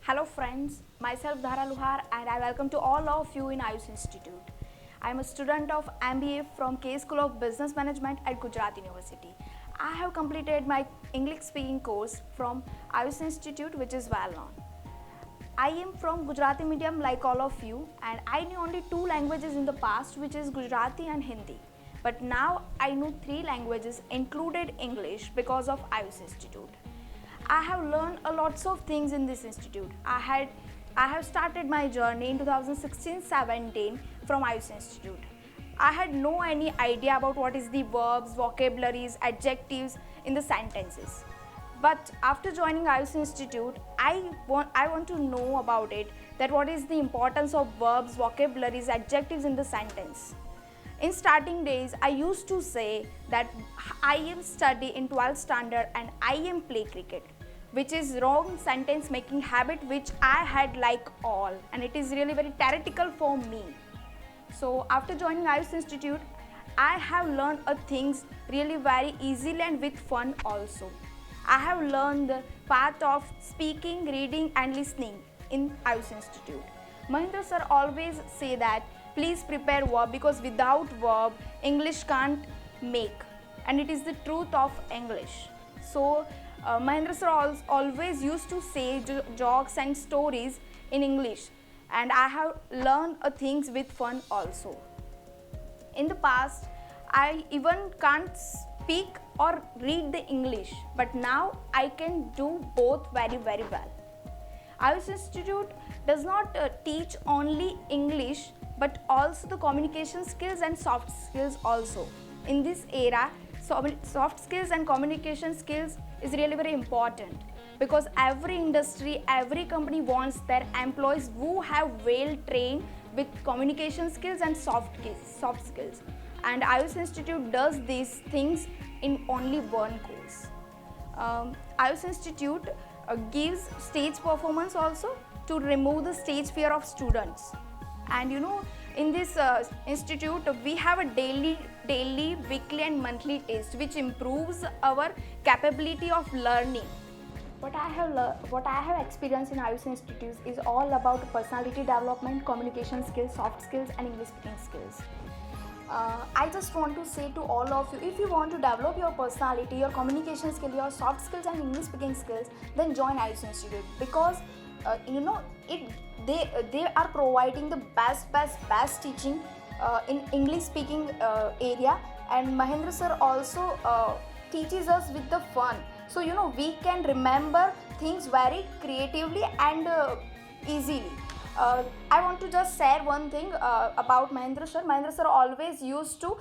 Hello friends, myself Dhara Luhar and I welcome to all of you in Ayush Institute. I am a student of MBA from K School of Business Management at Gujarat University. I have completed my English speaking course from Ayush Institute, which is well known. I am from Gujarati medium like all of you, and I knew only two languages in the past, which is Gujarati and Hindi. But now I know three languages included English because of Ayush Institute. I have learned a lots of things in this institute. I have started my journey in 2016-17 from Ayush Institute. I had no any idea about what is the verbs, vocabularies, adjectives in the sentences. But after joining Ayush Institute, I want to know about it, that what is the importance of verbs, vocabularies, adjectives in the sentence. In starting days, I used to say that I am study in 12th standard and I am play cricket, which is wrong sentence making habit which I had like all, and it is really very theoretical for me. So after joining Ayush Institute, I have learned things really very easily and with fun also. I have learned the path of speaking, reading and listening in Ayush Institute. Mahindra sir always say that please prepare verb, because without verb English can't make, and it is the truth of English. So Mahindra sir always used to say jokes and stories in English, and I have learned things with fun also. In the past, I even can't speak or read the English, but now I can do both very well. Ayush Institute does not teach only English but also the communication skills and soft skills also. In this era, soft skills and communication skills is really very important, because every industry, every company wants their employees who have well trained with communication skills and soft skills. And Ayush Institute does these things in only one course. Ayush Institute gives stage performance also to remove the stage fear of students. And in this institute, we have a daily, weekly and monthly test which improves our capability of learning. What I have experienced in Ayush Institute is all about personality development, communication skills, soft skills and English speaking skills. I just want to say to all of you, if you want to develop your personality, your communication skill, your soft skills and English speaking skills, then join Ayush Institute, because they are providing the best teaching in English speaking area, and Mahindra sir also teaches us with the fun. So we can remember things very creatively and easily. I want to just share one thing about Mahindra sir. Mahindra sir always used to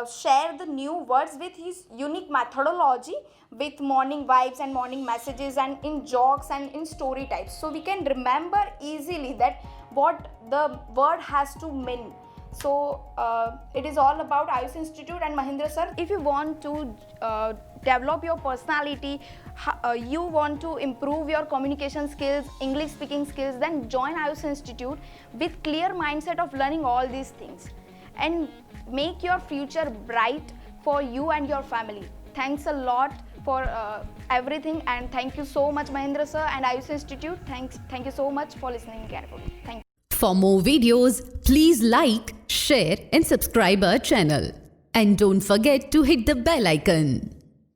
share the new words with his unique methodology, with morning vibes and morning messages and in jokes and in story types. So we can remember easily that what the word has to mean. So it is all about Ayush Institute and Mahindra sir. If you want to develop your personality, you want to improve your communication skills, English speaking skills, then join Ayush Institute with clear mindset of learning all these things and make your future bright for you and your family. Thanks a lot for everything, and thank you so much Mahindra sir and Ayush Institute. Thank you so much for listening carefully. Thank you. For more videos, please like, share and subscribe our channel. And don't forget to hit the bell icon.